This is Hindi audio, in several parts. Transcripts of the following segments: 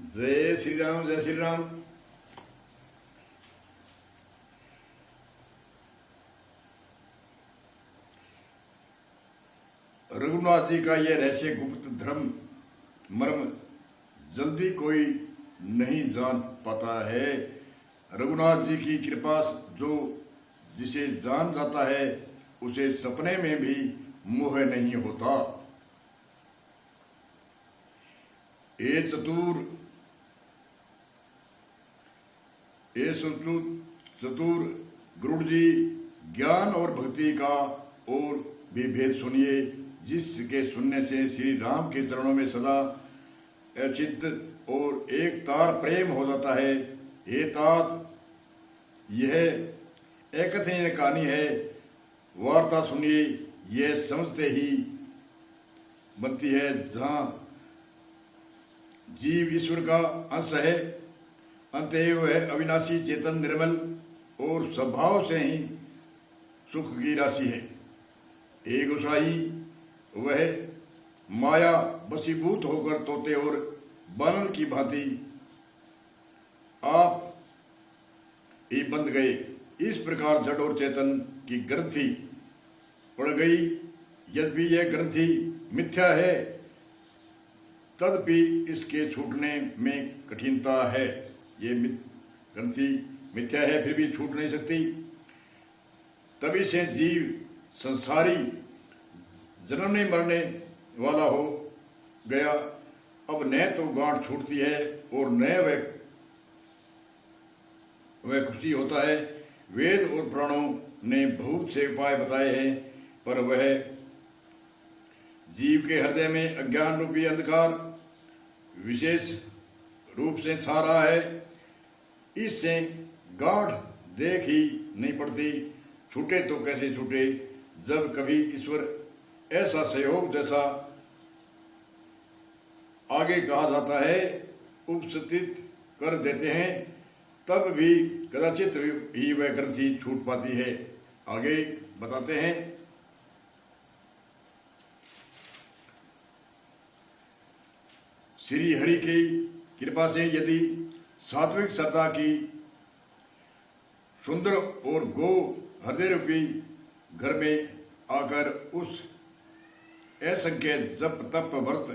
जय श्री राम, जय श्री राम। रघुनाथ जी का यह रहस्य गुप्त धर्म मर्म जल्दी कोई नहीं जान पाता है। रघुनाथ जी की कृपा जो जिसे जान जाता है उसे सपने में भी मोह नहीं होता। ये चतुर चतुर गुरु जी ज्ञान और भक्ति का और भी भेद सुनिए, जिसके सुनने से श्री राम के चरणों में सदा अचित और एक तार प्रेम हो जाता है। ये तात यह एकथनीय कहानी है। वार्ता सुनिए, यह समझते ही बनती है। जहाँ जीव ईश्वर का अंश है, अंतएव है अविनाशी चेतन निर्मल और स्वभाव से ही सुख की राशि है। एक गोसाई वह माया बसीभूत होकर तोते और बानर की भांति आप ही बंध गए। इस प्रकार जड़ और चेतन की ग्रंथि पड़ गई। यद्यपि यह ग्रंथि मिथ्या है, तदपि इसके छूटने में कठिनता है। ये ग्रंथि मिथ्या है, फिर भी छूट नहीं सकती। तभी से जीव संसारी जन्मने मरने वाला हो गया। अब न तो गांठ छूटती है और न वह खुशी होता है। वेद और पुराणों ने बहुत से उपाय बताए हैं, पर वह जीव के हृदय में अज्ञान रूपी अंधकार विशेष रूप से छा रहा है। इससे गांठ देख ही नहीं पड़ती। छूटे तो कैसे छूटे, जब कभी ईश्वर ऐसा सहयोग जैसा आगे कहा जाता है उपस्थित कर देते हैं, तब भी कदाचित ही वह ग्रंथि छूट पाती है। आगे बताते हैं। श्री हरि की कृपा से यदि सात्विक श्रद्धा की सुंदर और गो हृदय रूपी घर में आकर उस असंख्य जप तप व्रत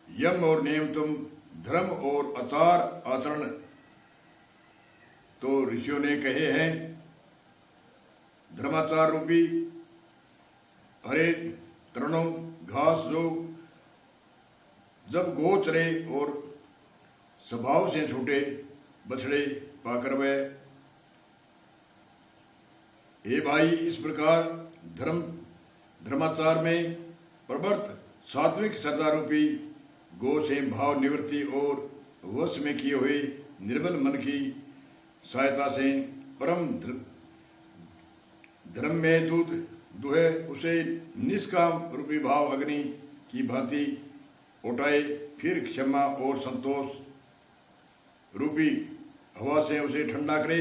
यम और नियम तुम धर्म और आचार आचरण तो ऋषियों ने कहे हैं, धर्माचार रूपी हरे तृणों घास जो जब गोचरे और स्वभाव से छूटे बछड़े पाकर वह, हे भाई, इस प्रकार धर्माचार में प्रवर्त सात्विक श्रद्धा रूपी गो से भाव निवृत्ति और वश में किए हुए निर्मल मन की सहायता से परम धर्म में दूध दुहे उसे निष्काम रूपी भाव अग्नि की भांति उठाए, फिर क्षमा और संतोष रूपी हवा से उसे ठंडा करे।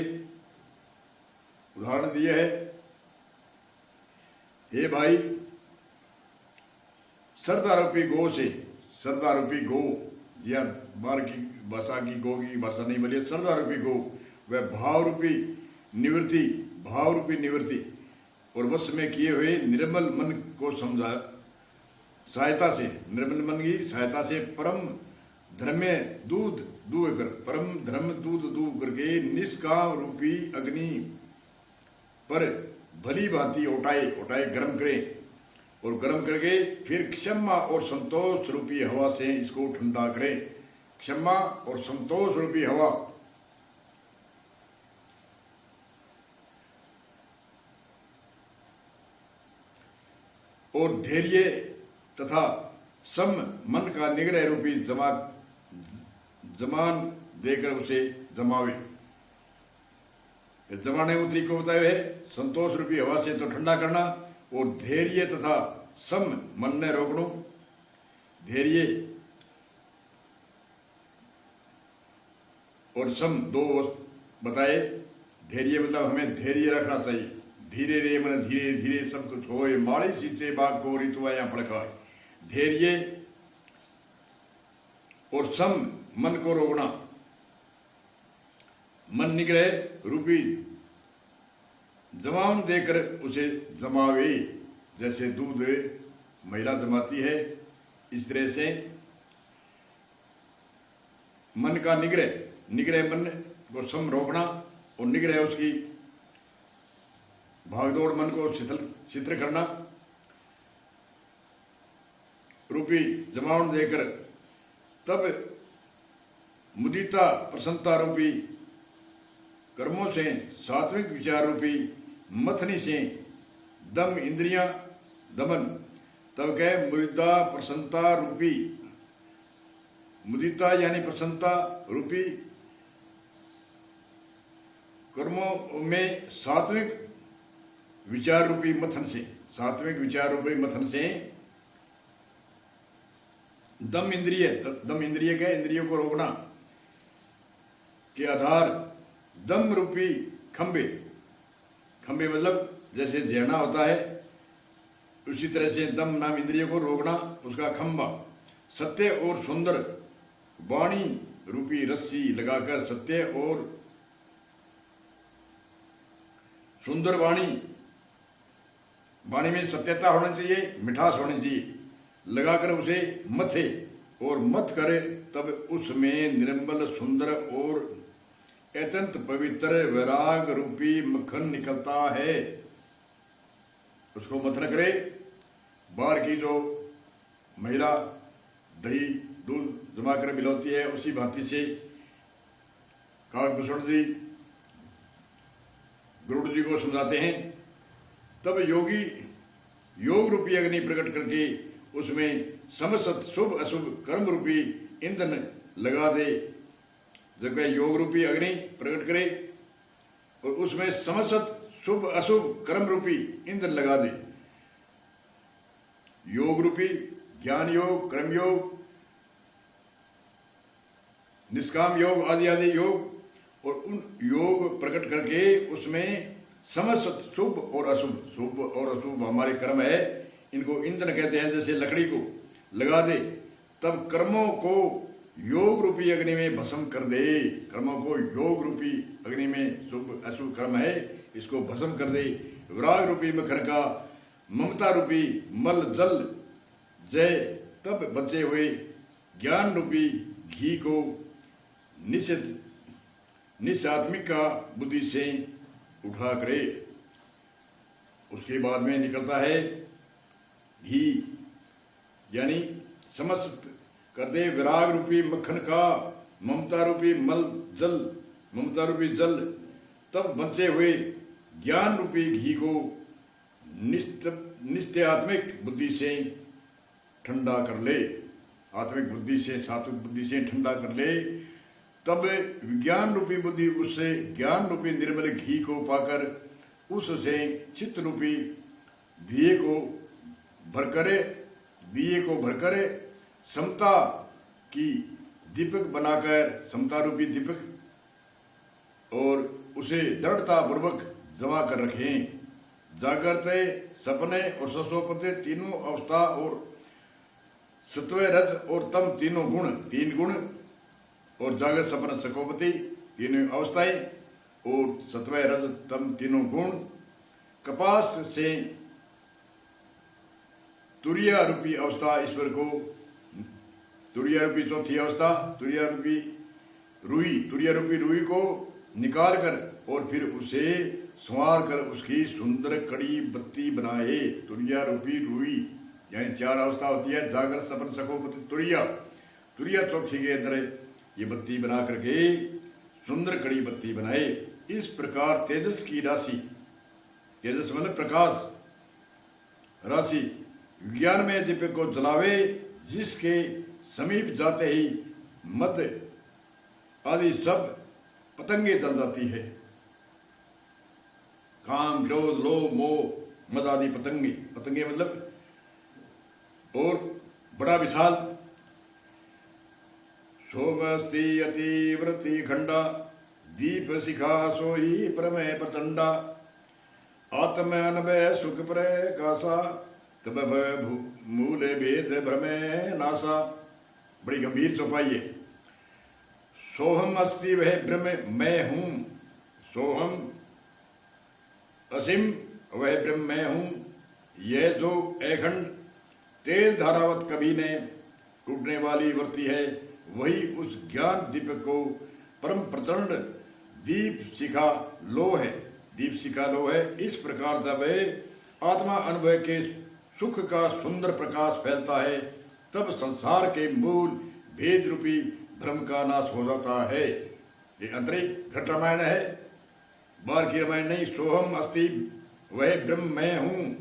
उदाहरण दिया है, हे भाई, श्रद्धा रूपी गो से, श्रद्धा रूपी गो, या बार की भाषा की गो की भाषा नहीं बोलिए, श्रद्धा रूपी गो वह भाव रूपी निवृत्ति और वश में किए हुए निर्मल मन को समझा सहायता से, निर्मल मन की सहायता से परम धर्म में दूध दूह कर, परम धर्म दूध दूह करके निष्काम रूपी अग्नि पर भली भांति उठाए गर्म करें और गर्म करके फिर क्षमा और संतोष रूपी हवा से इसको ठंडा करें। क्षमा और संतोष रूपी हवा और धैर्य तथा सम मन का निग्रह रूपी जमान देकर उसे जमावे। जमाने को तरीको बताए है, संतोष रूपी हवा से तो ठंडा करना और धैर्य तथा सम मन ने रोकनो। धैर्य और सम दो बताए। धैर्य मतलब हमें धैर्य रखना चाहिए। धीरे रे मन धीरे धीरे सब कुछ होए, माड़ी सीचे बाग को ऋतु आया फड़काए। धैर्य और सम मन को रोकना, मन निग्रह रूपी जमावन देकर उसे जमावे। जैसे दूध महिला जमाती है, इस तरह से मन का निग्रह मन को सम रोकना और निग्रह उसकी भागदौड़ मन को शिथिल करना रूपी जमावन देकर, तब मुदिता प्रसन्नता रूपी कर्मों से सात्विक विचार रूपी मथनी से दम इंद्रियां दमन, तब कह मुदिता प्रसन्नता रूपी, मुदिता यानी प्रसन्नता रूपी कर्मों में सात्विक विचार रूपी मथन से, सात्विक विचार रूपी मथन से दम इंद्रिय के इंद्रियों को रोकना के आधार दम रूपी खंबे मतलब जैसे झरना होता है, उसी तरह से दम नाम इंद्रिय को रोकना, उसका खंबा सत्य और सुंदर वाणी रूपी रस्सी लगाकर, सत्य और सुंदर वाणी में सत्यता होनी चाहिए, मिठास होनी चाहिए, लगाकर उसे मथे और मत करे, तब उसमें निर्मल सुंदर और अत्यंत पवित्र वैराग रूपी मक्खन निकलता है। उसको मथन करे। बाहर की जो महिला दही दूध जमा कर मिलाती है, उसी भांति से काकभूषण जी गरुड़ जी को समझाते हैं। तब योगी योग रूपी अग्नि प्रकट करके उसमें समस्त शुभ अशुभ कर्म रूपी ईंधन लगा दे। जब कह योग रूपी अग्नि प्रकट करे और उसमें समस्त शुभ अशुभ कर्म रूपी ईंधन लगा दे। योग रूपी ज्ञान योग, कर्म योग, निष्काम योग आदि योग, और उन योग प्रकट करके उसमें समस्त शुभ और अशुभ हमारे कर्म है, इनको ईंधन कहते हैं। जैसे लकड़ी को लगा दे, तब कर्मों को योग रूपी अग्नि में भस्म कर दे। कर्मों को योग रूपी अग्नि में शुभ अशुभ कर्म है, इसको भस्म कर दे। विराग रूपी मक्खन का ममता रूपी मल जल जय, तब बचे हुए ज्ञान रूपी घी को निश्चात्मिक का बुद्धि से उठा करे। उसके बाद में निकलता है घी, यानी समस्त कर दे विराग रूपी मक्खन का ममता रूपी जल, तब बचे हुए ज्ञान रूपी घी को नित्यात्मिक बुद्धि से ठंडा कर ले। आत्मिक बुद्धि से, सात्विक बुद्धि से ठंडा कर ले, तब विज्ञान रूपी बुद्धि उससे ज्ञान रूपी निर्मल घी को पाकर उससे चित्त रूपी दिए को भरकर समता की दीपक बनाकर, समता रूपी दीपक, और उसे दृढ़ता पूर्वक जमा कर रखें। जागृत, सपने और ससोपते तीनों अवस्था और सत्व रज और तम तीन गुण, और जागृत सपन सकोपति तीनों अवस्थाएं और सत्व रज तम तीनों गुण, कपास से तुरिया रूपी अवस्था ईश्वर को, तुरिया रूपी चौथी अवस्था, तुरिया रूपी रुई को निकाल कर और फिर उसे संवार कर उसकी सुंदर कड़ी बत्ती बनाए। तुरिया रूपी रुई यानी 4 अवस्था होती है, जागृत सपन सकोपति तुरिया चौथी के अंदर ये बत्ती बना करके सुंदर कड़ी बत्ती बनाए। इस प्रकार तेजस की राशि, तेजस मतलब प्रकाश राशि, विज्ञान में दीपक को जलावे, जिसके समीप जाते ही मद आदि सब पतंगे जल जाती है। काम, क्रोध, लोभ, मोह, मद आदि पतंगे मतलब, और बड़ा विशाल सोमस्ति अति वृत्ति खंडा, दीप शिखा सोई प्रमेय प्रचंडा, आत्म अनवय सुख प्रकाशा, तब मूले भेद भ्रमे नासा। बड़ी गंभीर चौपाई है। सोहम अस्ति वह ब्रह्म मैं हूँ, सोहम असीम वह ब्रह्म मैं हूँ। यह जो अखंड तेल धारावत कभी ने टूटने वाली वर्ती है, वही उस ज्ञान दीपक को परम प्रचंड दीप शिखा लो है, दीप शिखा लो है। इस प्रकार जब आत्मा अनुभव के सुख का सुंदर प्रकाश फैलता है, तब संसार के मूल भेद रूपी भ्रम का नाश हो जाता है। ये अंतरिक घट रामायण है, बार की रामायण नहीं। सोहम अस्ति वह ब्रह्म मैं हूँ,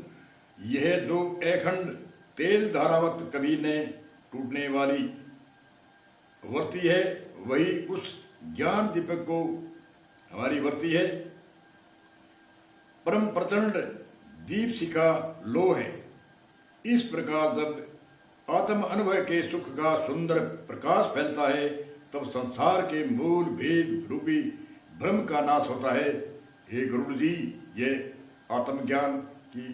यह जो अखंड तेल धारावत कभी ने टूटने वाली वर्ती है, वही उस ज्ञान दीपक को हमारी वर्ती है, परम प्रचंड दीप शिखा लो है। इस प्रकार जब आत्म अनुभव के सुख का सुंदर प्रकाश फैलता है, तब संसार के मूल भेद रूपी भ्रम का नाश होता है। हे गुरु जी, ये आत्मज्ञान की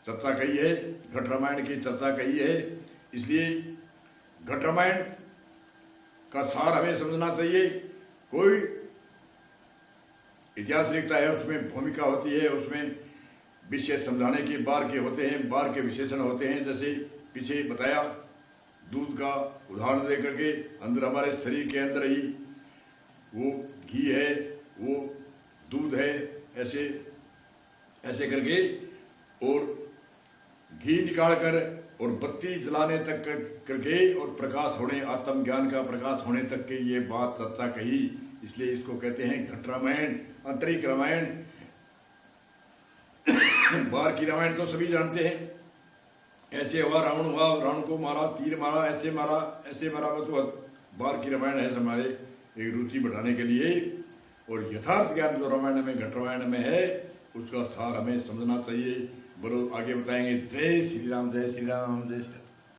चर्चा कही है, घट रामायण की चर्चा कही है। इसलिए घट रामायण का सार हमें समझना चाहिए। कोई इतिहास लिखता है, उसमें भूमिका होती है, उसमें विषय समझाने के बार के होते हैं, बार के विशेषण होते हैं। जैसे पीछे बताया, दूध का उदाहरण दे करके, अंदर हमारे शरीर के अंदर ही वो घी है, वो दूध है, ऐसे ऐसे करके, और घी निकाल कर और बत्ती जलाने तक करके और प्रकाश होने, आत्मज्ञान का प्रकाश होने तक के ये बात चर्चा कही। इसलिए इसको कहते हैं घट रामायण, आंतरिक रामायण। बाहर की रामायण तो सभी जानते हैं, ऐसे हुआ, रावण हुआ, रावण को मारा, तीर मारा, ऐसे मारा, ऐसे मारा, बस वो बाहर की रामायण है हमारे एक रुचि बढ़ाने के लिए। और यथार्थ ज्ञान जो रामायण में, घट रामायण में है, उसका सार हमें समझना चाहिए। बोलो, आगे बताएंगे। जय श्री राम, जय श्री राम, जय श्री राम।